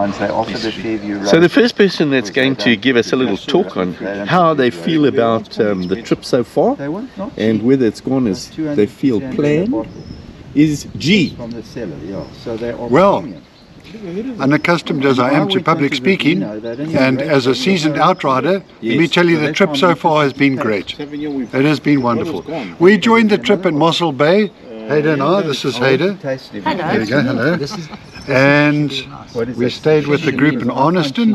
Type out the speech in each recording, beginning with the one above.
once they offer the Fairview ride. So the first person that's going to give us a little talk on how they feel about the trip so far and whether it's gone as they feel planned is G. From the seller, yeah. So they are Well, premium. unaccustomed as I am to public speaking, and as a seasoned outrider, let me tell you the trip so far has been great. It has been wonderful. We joined the trip in Mossel Bay. Hader and I, this is Hader. There you go, hello. And we stayed with the group in Arniston,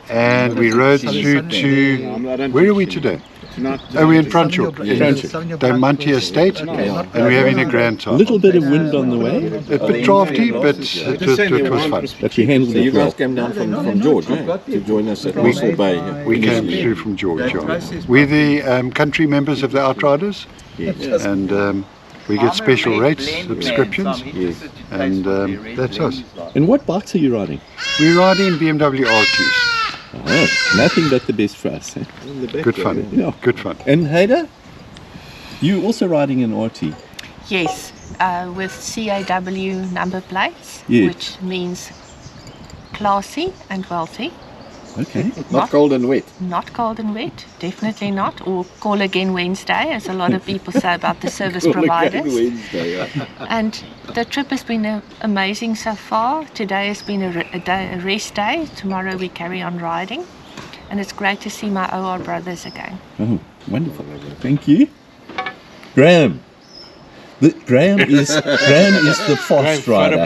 and we rode through to, where are we today? Oh, we're in Franschhoek, in Diamante Estate, and we're having a grand A time. little bit of wind on the way, A bit drafty, but it was fun. but you handled So you it well. guys came down from George, to join us at Mossel Bay. We came through from George. Yeah. We're the country members of the Outriders, and we get special rates, subscriptions, and that's us. And what bikes are you riding? We're riding BMW R2s. Oh, nothing but the best for us. Eh? Good fun. Yeah. Good fun. And Hader, you also riding an RT? Yes, with CAW number plates, Yeah. which means classy and wealthy. Okay. Not cold and wet. Not cold and wet, definitely not. Or call again Wednesday, as a lot of people say about the service providers. Wednesday, And the trip has been amazing so far. Today has been a rest day. Tomorrow we carry on riding. And it's great to see my OR brothers again. Oh, wonderful. Thank you. Graham. Graham is the fast rider.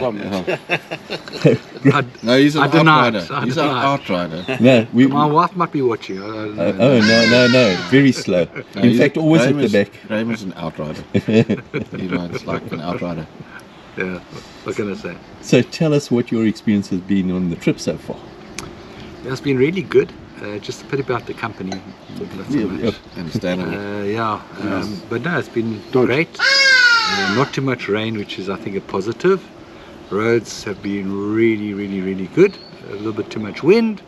No, he's an I don't know. outrider. He's an outrider. No, My wife might be watching. oh no, very slow. In fact, always at the back. Graham is an outrider. He rides like an outrider. Yeah, what can I say? So tell us what your experience has been on the trip so far. It's been really good. Just a pity about the company. Not so much. Understandable. But no, it's been great. Not too much rain, which is I think a positive. Roads have been really, really, really good. A little bit too much wind.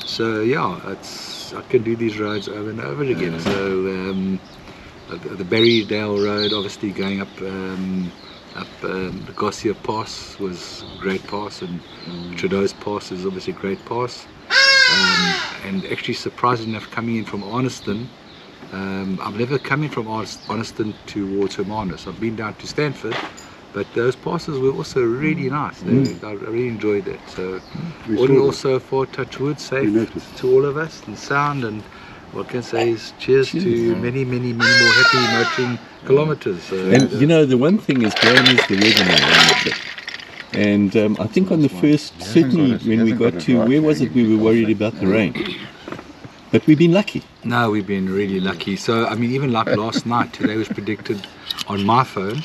So yeah, I can do these roads over and over again. So the Berrydale Road, obviously going up the Garcia Pass was a great pass, and Trudeau's Pass is obviously a great pass. And actually, surprisingly enough, coming in from Arniston, I've never come in from Arniston towards Hermanus. I've been down to Stanford, but those passes were also really nice. I really enjoyed that. So, all in all, so far, touch wood, safe to all of us, and sound. And what I can say is cheers to many, many, many more happy motoring kilometers. And you know, the one thing is Graham is the weatherman on the trip. And I think on the first, certainly when we got to, where was it, we were worried about the rain. But we've been lucky. No, we've been really lucky. So, I mean, even like last night, today was predicted on my phone,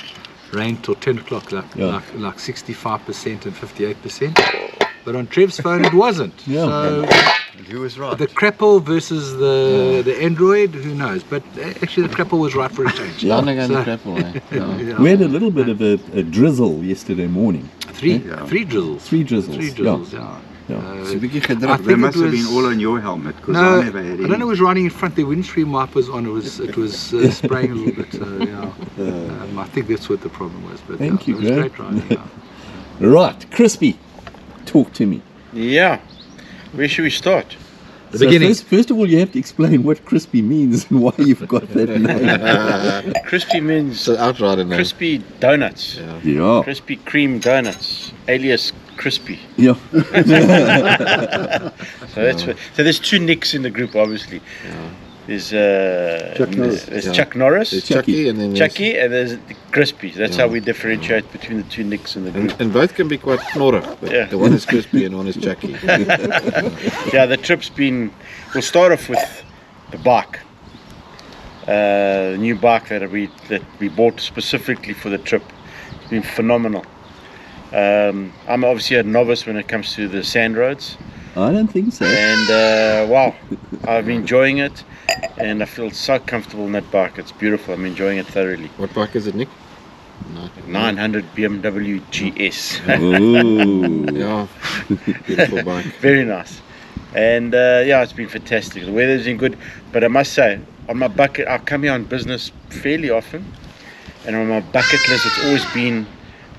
rain till 10 o'clock, like 65% and 58%. But on Trev's phone, it wasn't. Yeah. So, Who was right? the Crapple versus the Android, who knows? But actually, the Crapple was right for a change. Yeah, yeah. We had a little bit of a drizzle yesterday morning. Three drizzles. Three drizzles. Three drizzles, yeah. So we can I They think must it have was, been all on your helmet, because no, I never had any. I don't know who was riding in front. The windscreen wipers on. It was spraying a little bit. I think that's what the problem was. But Thank you, it was Greg. great riding. Yeah. Right, Crispy, talk to me. Yeah, where should we start? The beginning. First of all, you have to explain what Crispy means and why you've got that name. Crispy means It's an outrider now. crispy donuts. Yeah. Crispy cream donuts, alias Crispy. Yeah. So that's what, so there's two Nicks in the group, obviously. There's Chuck Norris, There's Chucky and then there's- Chucky, and there's the Crispy. That's how we differentiate between the two Nicks in the group. And both can be quite knorrig, but Yeah. the one is crispy and one is Chucky. Yeah, the trip's been. We'll start off with the bike. The new bike that we bought specifically for the trip. It's been phenomenal. I'm obviously a novice when it comes to the sand roads, I don't think so. and wow, I'm enjoying it, and I feel so comfortable in that bike. It's beautiful. I'm enjoying it thoroughly. What bike is it, Nick? 900 BMW GS. Ooh. Yeah, beautiful bike. Very nice. And yeah, it's been fantastic. The weather's been good, but I must say, on my bucket, I come here on business fairly often, and on my bucket list, it's always been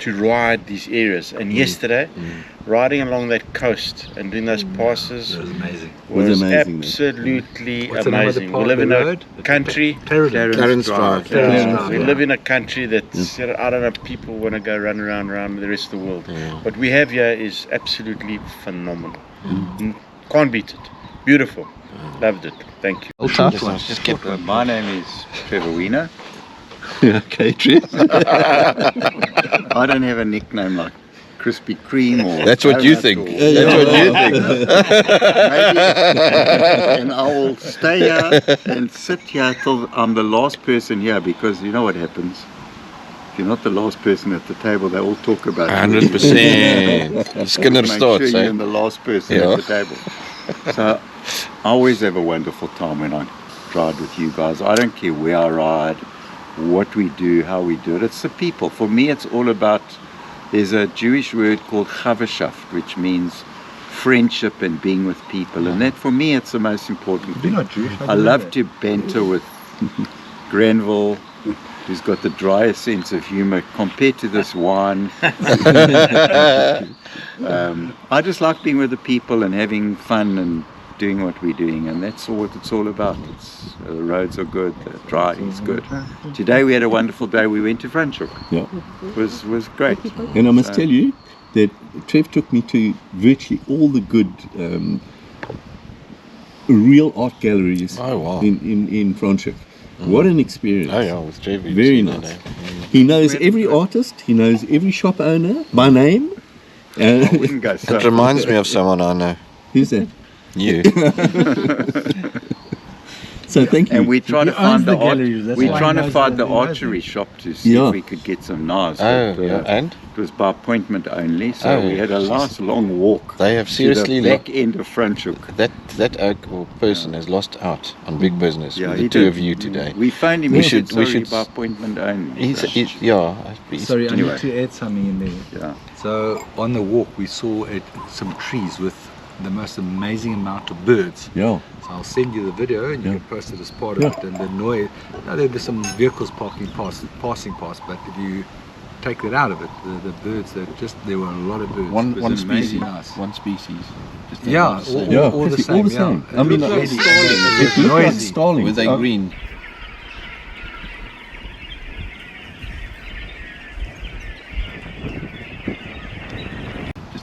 to ride these areas. And yesterday, riding along that coast and doing those passes It was amazing. was amazing, mate. absolutely What's the name of the amazing. park, We live the in a road? country. Clarence Drive. We live in a country that's, you know, I don't know, people want to go run around the rest of the world. What we have here is absolutely phenomenal. Can't beat it. Beautiful. Loved it. Thank you. Just get My name is Trevor Wiener. Okay, Trev. I don't have a nickname like Krispy Kreme or. That's what you think. That's what you think. Maybe. And I will stay here and sit here till I'm the last person here, because you know what happens. If you're not the last person at the table, they all talk about you. 100%. Skinner Make starts, sure eh? you're the last person Yeah. at the table. So I always have a wonderful time when I ride with you guys. I don't care where I ride, what we do, how we do it. It's the people. For me, it's all about, there's a Jewish word called chavashaft, which means friendship and being with people. And that, for me, it's the most important thing. I love to banter with Granville, who's got the driest sense of humor compared to this wine. I just like being with the people and having fun and doing what we're doing, and that's all what it's all about. The roads are good, the driving is good. Today we had a wonderful day. We went to Franschhoek. Yeah. It was great. And I must tell you that Trev took me to virtually all the good real art galleries Oh, wow. in Franschhoek. What an experience. Oh, yeah, with JV. Very nice. He knows every artist, he knows every shop owner by name. I wouldn't go so. It reminds me of someone I know. Who's that? You. So thank you. And we try to find the we're trying to find the he knows archery shop to see Yeah. if we could get some knives. Oh, but, yeah. And? it was by appointment only, so Oh, we had a nice long walk. They have to seriously the back end of Franschhoek. that oak or person has lost out on big business with he the two did. of you today. We phoned him. We We should- should. we Sorry, should- by appointment only. Sorry, I Anyway. need to add something in there. Yeah. So on the walk, we saw some trees with the most amazing amount of birds. Yeah. So I'll send you the video and you Yeah. can post it as part of it. And the noise, there's some vehicles passing past, but if you take that out of it, the birds, there were a lot of birds. One It was species. amazing. Nice. One species. Just Yeah, about the same. Yeah, all the pretty- same. all the yeah. same. It I mean, looked like like starlings. it It was looked like noisy. starlings. Were they green?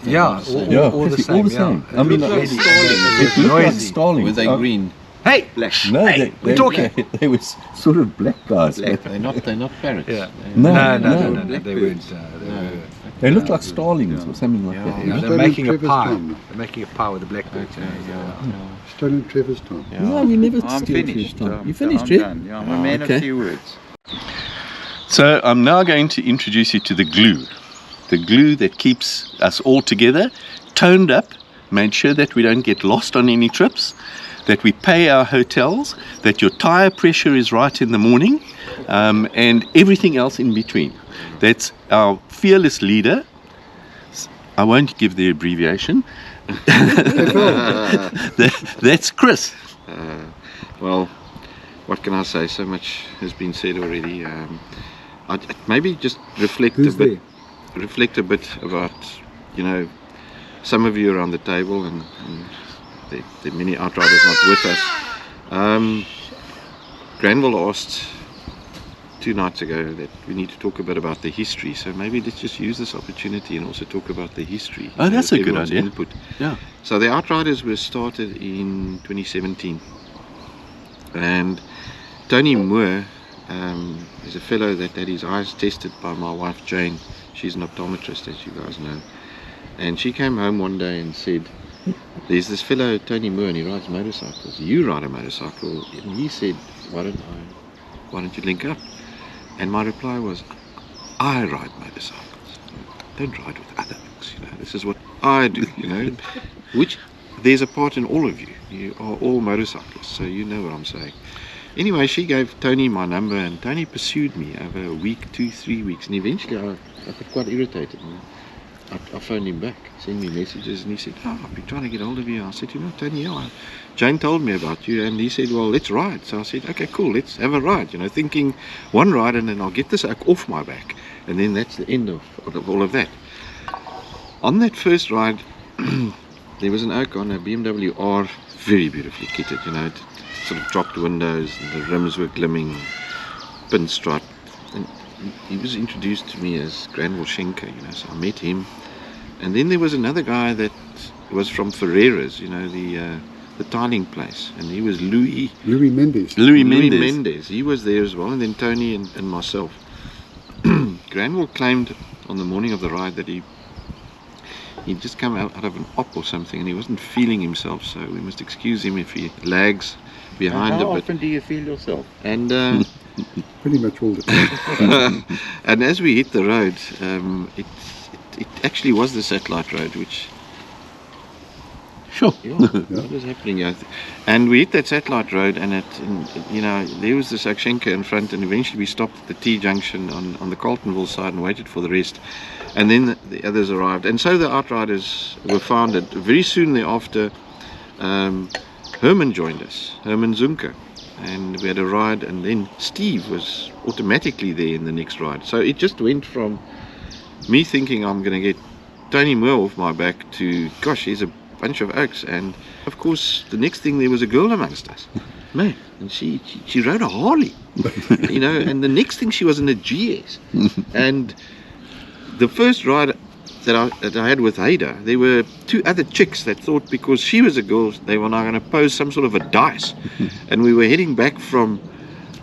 Yeah, about the same. Yeah, all the pretty- same. all the yeah. same. It I mean, looked like like starlings. it It was looked like noisy. starlings. Were they green? Hey, black. No, Hey, they talking. They were sort of black guys. Black. They're not parrots. Yeah. No, No, no. they weren't. They looked like starlings or something like that. Yeah, they're Stolen making a Trevor's pie. time. They're making a pie with the blackbirds. Stolen Trevor's time. No, we never I'm steal finished. Trev's time. You I'm finished, Trev? done. Yeah, I'm a man okay. of few words. So I'm now going to introduce you to the glue that keeps us all together, toned up, made sure that we don't get lost on any trips, that we pay our hotels, that your tire pressure is right in the morning, and everything else in between. That's our fearless leader. I won't give the abbreviation. That's Chris. Well, what can I say? So much has been said already. I'd maybe just reflect a bit about, some of you around the table, and there are many Outriders not with us. Granville asked 2 nights ago that we need to talk a bit about the history, so maybe let's just use this opportunity and also talk about the history. Oh, that's a good everyone's idea. Input. Yeah. So the Outriders were started in 2017, and Tony Moore is a fellow that had his eyes tested by my wife Jane. She's an optometrist, as you guys know, and she came home one day and said, there's this fellow Tony Moore and he rides motorcycles. You ride a motorcycle? And he said, why don't you link up? And my reply was, I ride motorcycles. Don't ride with other folks, this is what I do, which there's a part in all of you. You are all motorcyclists, so you know what I'm saying. Anyway, she gave Tony my number, and Tony pursued me over a week, 2-3 weeks, and eventually I got quite irritated. And I phoned him back, sent me messages, and he said, I've been trying to get hold of you. I said, Tony, Jane told me about you, and he said, well, let's ride. So I said, okay, cool, let's have a ride, thinking one ride and then I'll get this off my back. And then that's the end of all of that. On that first ride, there was an oak on a BMW R, very beautifully kitted, you know, it sort of dropped windows, and the rims were glimming, pinstripe. And he was introduced to me as Granville Schenker, you know, so I met him. And then there was another guy that was from Ferreira's, you know, the tiling place, and he was Louis Mendes. Mendes. He was there as well, and then Tony and myself. Granville claimed on the morning of the ride that he'd just come out of an op or something, and he wasn't feeling himself, so we must excuse him if he lags behind a bit. How often do you feel yourself? And Pretty much all the time. and as we hit the road, it actually was the satellite road, which Sure. what was happening? And we hit that satellite road, and you know, there was this Akshenka in front, and eventually we stopped at the T-junction on the Carltonville side and waited for the rest. And then the others arrived, and so the Outriders were founded. Very soon thereafter, Herman joined us, Herman Zunker, and we had a ride, and then Steve was automatically there in the next ride. So it just went from me thinking I'm going to get Tony Moore off my back to, gosh, here's a bunch of oaks. And of course the next thing, there was a girl amongst us, man, and she rode a Harley, you know, and the next thing she was in a GS. And the first ride that I had with Haida, there were two other chicks that thought because she was a girl they were now going to pose some sort of a dice, and we were heading back from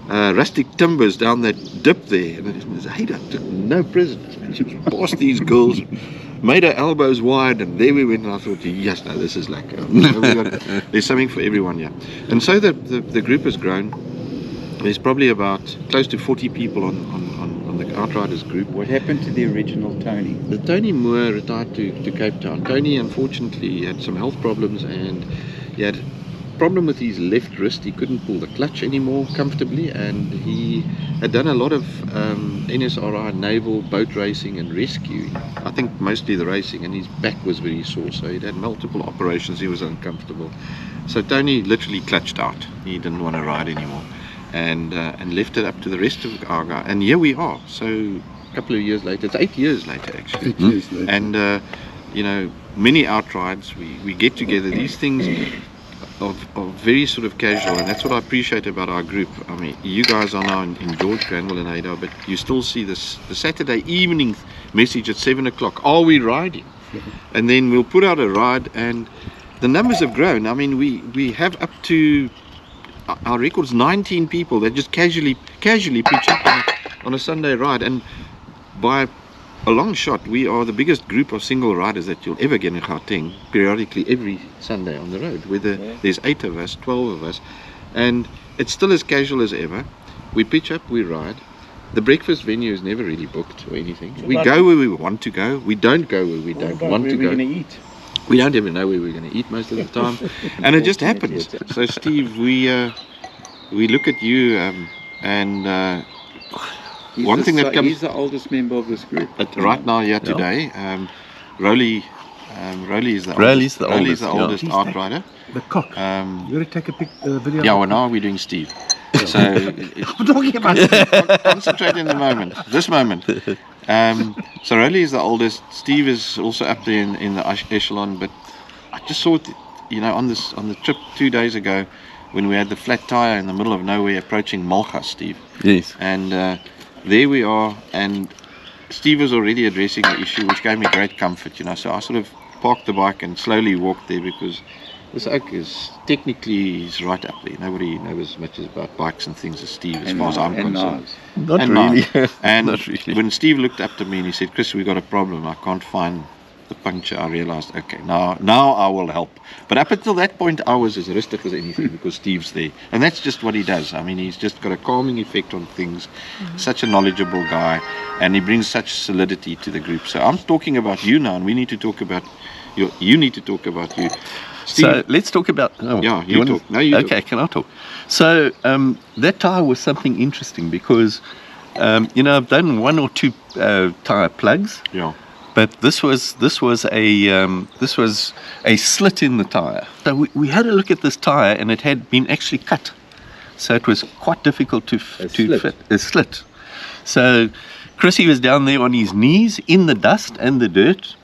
Rustic Timbers down that dip there, and Haida took no prisoners, and she was past these girls, made her elbows wide, and there we went, and I thought, yes, no, this is like there's something for everyone here. And so the group has grown. There's probably about close to 40 people on the Outriders group. What happened to the original Tony? The Tony Moore retired to Cape Town. Tony unfortunately had some health problems, and he had a problem with his left wrist. He couldn't pull the clutch anymore comfortably, and he had done a lot of NSRI, naval, boat racing and rescue. I think mostly the racing, and his back was very sore, so he'd had multiple operations. He was uncomfortable. So Tony literally clutched out. He didn't want to ride anymore. And left it up to the rest of our guys. And here we are. So a couple of years later, it's 8 years later actually. 8 years later. And you know, many outrides, we get together. These things are very sort of casual, and that's what I appreciate about our group. I mean, you guys are now in George, Granville and Ada, but you still see the Saturday evening message at 7 o'clock. Are we riding? And then we'll put out a ride, and the numbers have grown. I mean, we have up to, our record's 19 people that just casually pitch up on a Sunday ride, and by a long shot we are the biggest group of single riders that you'll ever get in Gauteng, periodically every Sunday on the road, whether there's 8 of us, 12 of us, and it's still as casual as ever. We pitch up, we ride. The breakfast venue is never really booked or anything. We go where we want to go. We don't go where we don't want to go. Where are we going to eat? We don't even know where we're going to eat most of the time, and it just happens. So Steve, we look at you, and one thing that comes. He's the oldest member of this group. Right now, here today, Rolly is the oldest outrider. The cock. You got to take a video. Yeah, well, now we're doing Steve. So I'm talking about concentrate in the moment, this moment. So Rolly is the oldest. Steve is also up there in the echelon. But I just saw it, you know, on the trip 2 days ago, when we had the flat tire in the middle of nowhere approaching Malchus, Steve. Yes. And there we are, and Steve was already addressing the issue, which gave me great comfort, you know. So I sort of parked the bike and slowly walked there, because this oak is technically he's right up there. Nobody knows as much about bikes and things as Steve, as far as I'm concerned. Not really. And Not really. when Steve looked up to me and he said, "Chris, we got a problem. I can't find the puncture," I realized, okay, now I will help. But up until that point, I was as rustic as anything, because Steve's there, and that's just what he does. I mean, he's just got a calming effect on things. Such a knowledgeable guy, and he brings such solidity to the group. So I'm talking about you now, and we need to talk about you. You need to talk about you. Steve, So let's talk about. Oh, yeah, you talk. No, you okay, talk. can I talk? So that tyre was something interesting, because you know, I've done 1 or 2 tyre plugs. Yeah. But this was a slit in the tyre. So we had a look at this tyre, and it had been actually cut. So it was quite difficult to slit. fit a slit. So Chrissy was down there on his knees in the dust and the dirt.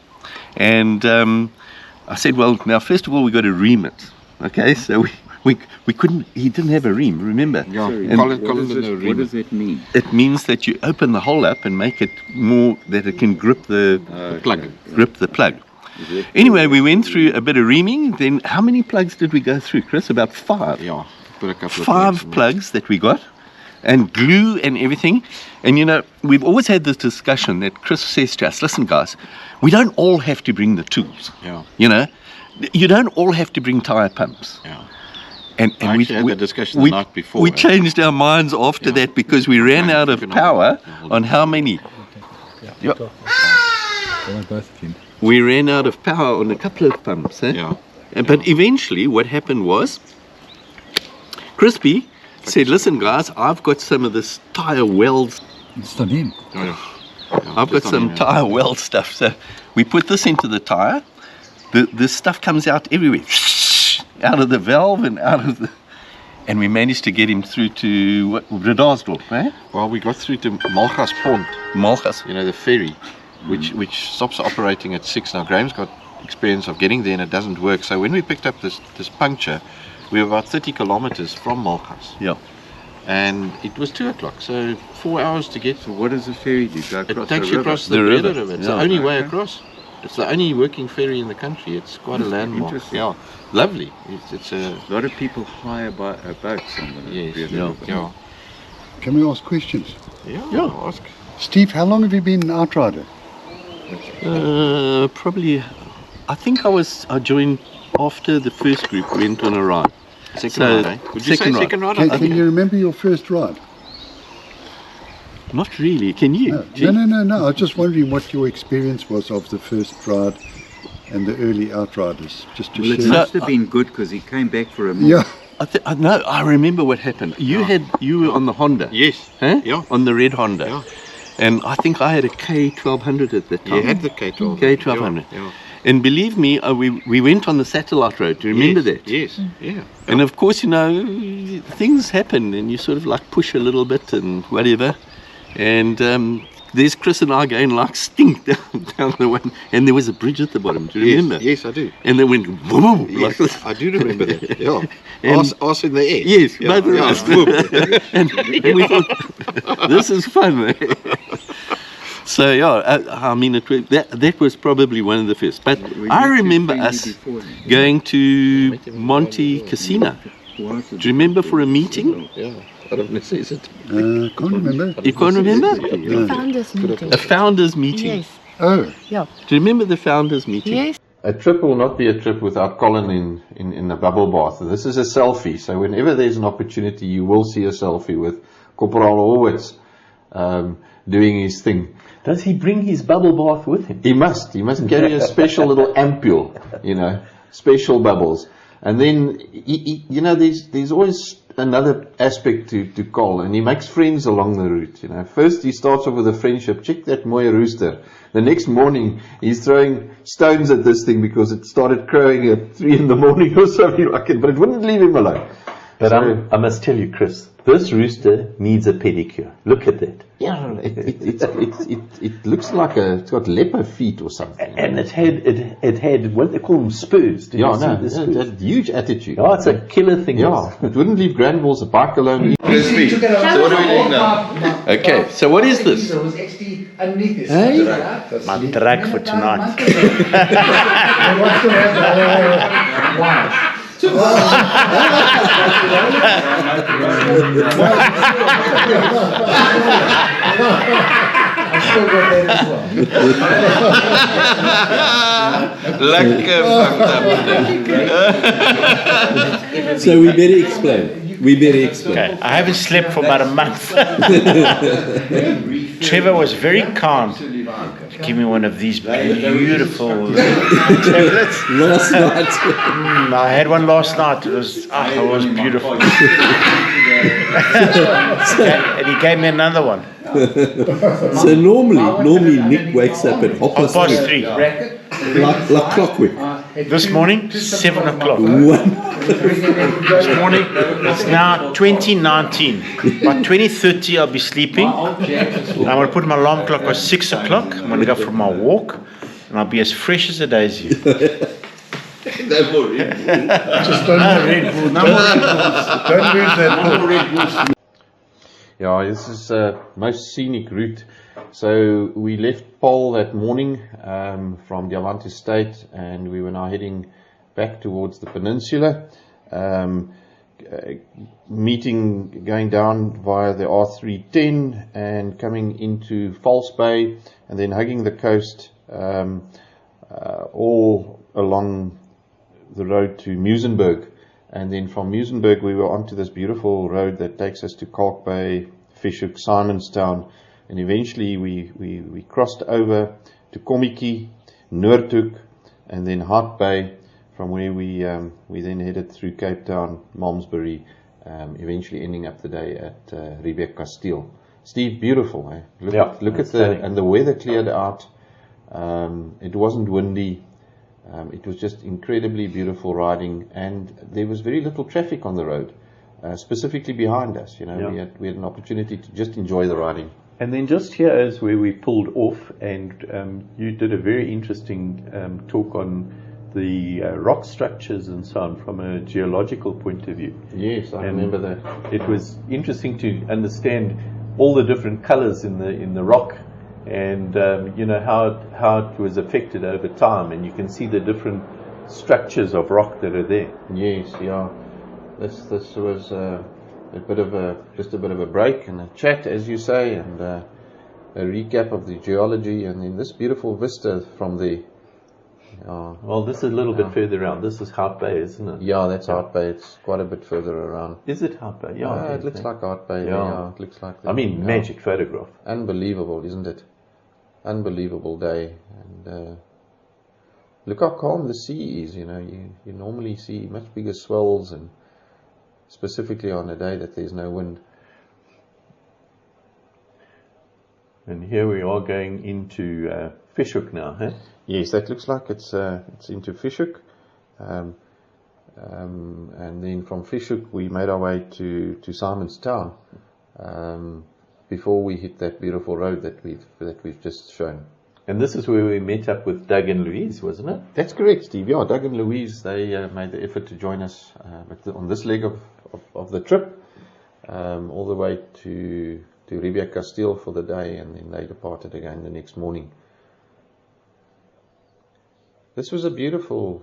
And I said, well, now, first of all, we got to ream it. Okay, so we couldn't, he didn't have a ream, remember? Yeah. And Colin What didn't does it mean? it means that you open the hole up and make it more, that it can grip the plug. plug. Anyway, we went through a bit of reaming. Then how many plugs did we go through, Chris? About 5. Yeah. Put a couple of Five in. plugs that we got, and glue and everything. And you know, we've always had this discussion that Chris says to us, listen guys, we don't all have to bring the tools. Yeah. You know, you don't all have to bring tyre pumps. Yeah. And I actually had that discussion the night before. We changed our minds after Yeah. that because we ran out of power hold on how many. Yeah. Both of you. We ran out of power on a couple of pumps. Eh? Yeah. But eventually what happened was, Crispy said, listen guys, I've got some of this tyre weld. It's not him. Oh, yeah. I've got some tyre weld stuff. So we put this into the tyre. The stuff comes out everywhere. Out of the valve and out of the... And we managed to get him through to Redarsdorp, eh? Well, we got through to Malgas Pond, Malgas. you know, the ferry, which stops operating at 6. Now, Graham's got experience of getting there and it doesn't work. So when we picked up this puncture, we were about 30 kilometers from Malgas. Yeah. And it was 2 o'clock, so 4 hours to get. So what does the ferry do? Go It across takes the you river? across the The river. river. It's Yeah. the only way across. It's the only working ferry in the country. It's quite a landmark. Interesting. Yeah, lovely. It's a A lot of people hire boats on the yes, river. yeah. Can we ask questions? Yeah. Ask. Steve, how long have you been an Outrider? Probably, I think I joined after the first group went on a ride. Second So, ride, eh? Would you second say ride. second ride? Can you remember your first ride? Not really, can you? No. Gee. No. I was just wondering what your experience was of the first ride and the early Outriders. Just to Well, it share. must have been good because he came back for a month. Yeah. No, I remember what happened. You were on the Honda. Yes. Huh? Yeah. On the red Honda. Yeah. And I think I had a K1200 at that time. You had the K12. K1200. Yeah. And believe me, we went on the satellite road. Do you remember that? Yes. Yeah. And of course, you know, things happen and you sort of like push a little bit and whatever. And there's Chris and I going like stink down the one. And there was a bridge at the bottom. Do you remember? Yes, I do. And they went boom. Yes, I do remember that. Yeah. And- Arse in the air. Yes, Yeah, both of yeah. us. and we thought, this is fun. So yeah, I mean, that was probably one of the first. But I remember us going to Monte Casino. Do you remember for a meeting? Yeah. Out of necessity. Can't remember. You can't remember? No. Founders meeting. A founders meeting. Yes. Oh, Do you remember the founders meeting? Yes. A trip will not be a trip without Colin in the bubble bath. This is a selfie, so whenever there's an opportunity, you will see a selfie with Corporal Horwitz doing his thing. Does he bring his bubble bath with him? He must carry a special little ampule, you know, special bubbles. And then, you know, there's always another aspect to Col, and he makes friends along the route, you know. First he starts off with a friendship, check that mooi rooster. The next morning he's throwing stones at this thing because it started crowing at 3 in the morning or something like it, but it wouldn't leave him alone. But So- I must tell you, Chris, this rooster needs a pedicure. Look at that. Yeah, it looks like it's got leopard feet or something. And it had what they call them, spurs. Did you see the spurs? It's a huge attitude. Oh, it's a killer thing. Yeah, it wouldn't leave Granville's bike alone. So what are we doing now? Okay, so what is this? My track for tonight. Lekker fucked up. So we better explain. Okay, I haven't slept for about a month. Trevor was very kind. Give me one of these beautiful tablets. Last night. I had one last night. It was beautiful. And he gave me another one. So normally Nick wakes up at 3:30. 3:30. Like clockwork. This morning, 7 o'clock. This morning, it's now 2019. By 2030, I'll be sleeping. I'm going to put my alarm clock at 6 o'clock. I'm going to go for my walk, and I'll be as fresh as a daisy. Just don't, Red Bull, no more Red Bulls. don't lose that thought. Yeah, this is a most scenic route. So we left Paul that morning from Diamante State, and we were now heading back towards the peninsula, going down via the R310 and coming into False Bay, and then hugging the coast all along the road to Muizenberg. And then from Muizenberg we were onto this beautiful road that takes us to Kalk Bay, Fishhook, Simonstown, and eventually we crossed over to Kommetjie, Noordhoek, and then Hart Bay, from where we then headed through Cape Town, Malmesbury, eventually ending up the day at Riebeek Kasteel. Steve, beautiful, eh? Look at and the weather cleared out. It wasn't windy. It was just incredibly beautiful riding, and there was very little traffic on the road, specifically behind us. We had an opportunity to just enjoy the riding. And then just here is where we pulled off, and you did a very interesting talk on the rock structures and so on from a geological point of view. Yes, I remember that. It was interesting to understand all the different colors in the rock, and how it was affected over time, and you can see the different structures of rock that are there. Yes, yeah. This was just a bit of a break and a chat, as you say, and a recap of the geology, and then this beautiful vista from the. Well, this is a little bit further around. This is Hart Bay, isn't it? Yeah, that's Hart Bay. It's quite a bit further around. Is it Hart Bay? Yeah, it looks like Hart Bay. Yeah, it looks like. Magic photograph. Unbelievable, isn't it? Unbelievable day, and look how calm the sea is. You normally see much bigger swells, and specifically on a day that there's no wind. And here we are going into Fishhook now, huh? Yes, that looks like it's into Fishhook, and then from Fishhook we made our way to Simonstown before we hit that beautiful road that we've just shown. And this is where we met up with Doug and Louise, wasn't it? That's correct, Steve. Yeah, Doug and Louise, they made the effort to join us on this leg of the trip, all the way to Riebeek Kasteel for the day, and then they departed again the next morning. This was a beautiful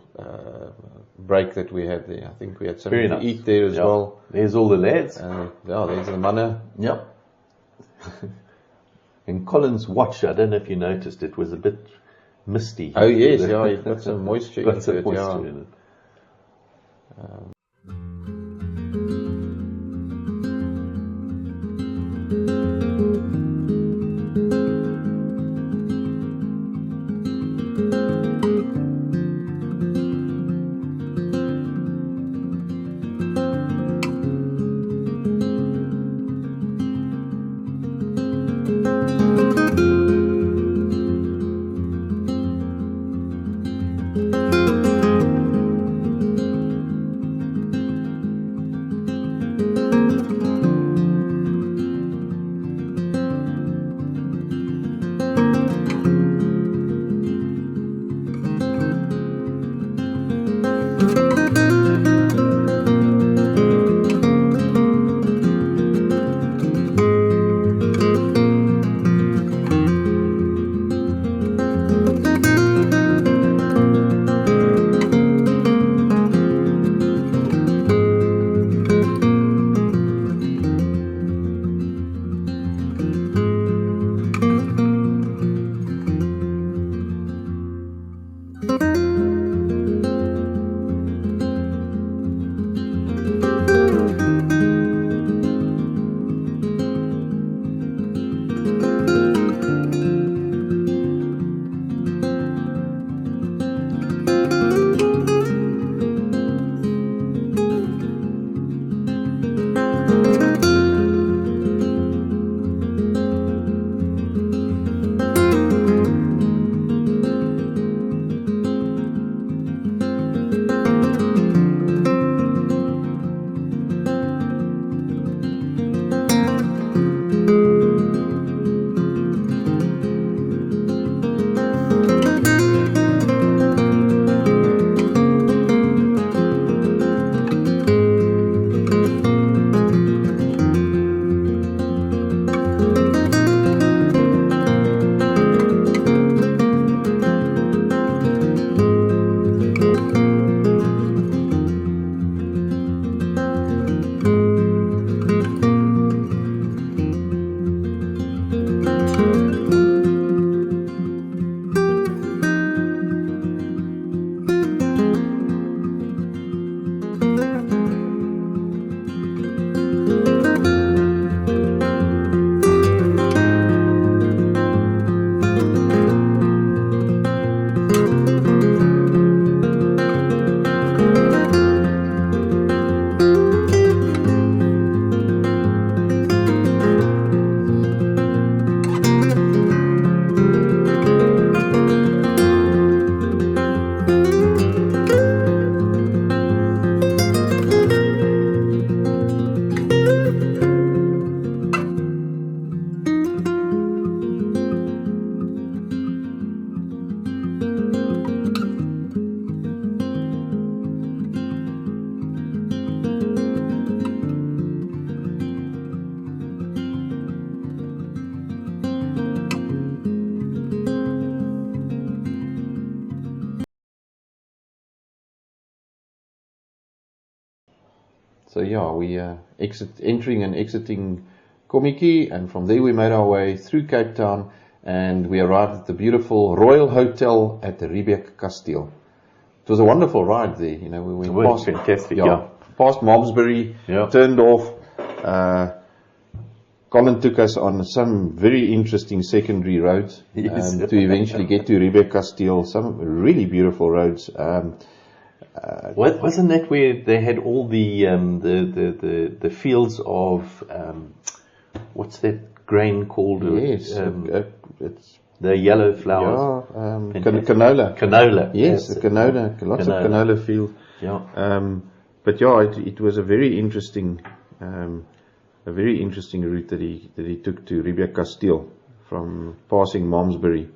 break that we had there. I think we had something to eat there as well. There's all the lads. There's the manna. Yep. And Colin's watch, I don't know if you noticed, it was a bit misty. Oh yes, yeah, you've got some moisture into it. In it. So yeah, we entering and exiting Kommetjie, and from there we made our way through Cape Town, and we arrived at the beautiful Royal Hotel at the Riebeek Kasteel. It was a wonderful ride there. You know, we went past, fantastic. past Malmesbury, turned off. Colin took us on some very interesting secondary roads to eventually get to Riebeek Kasteel. Some really beautiful roads. Wasn't that where they had all the fields of what's that grain called? Yes, it's the yellow flowers. Yeah, canola. Canola. Yes, the canola. Lots of canola field. Yeah. But yeah, it was a very interesting route that he took to Riebeek Kasteel from passing Malmesbury.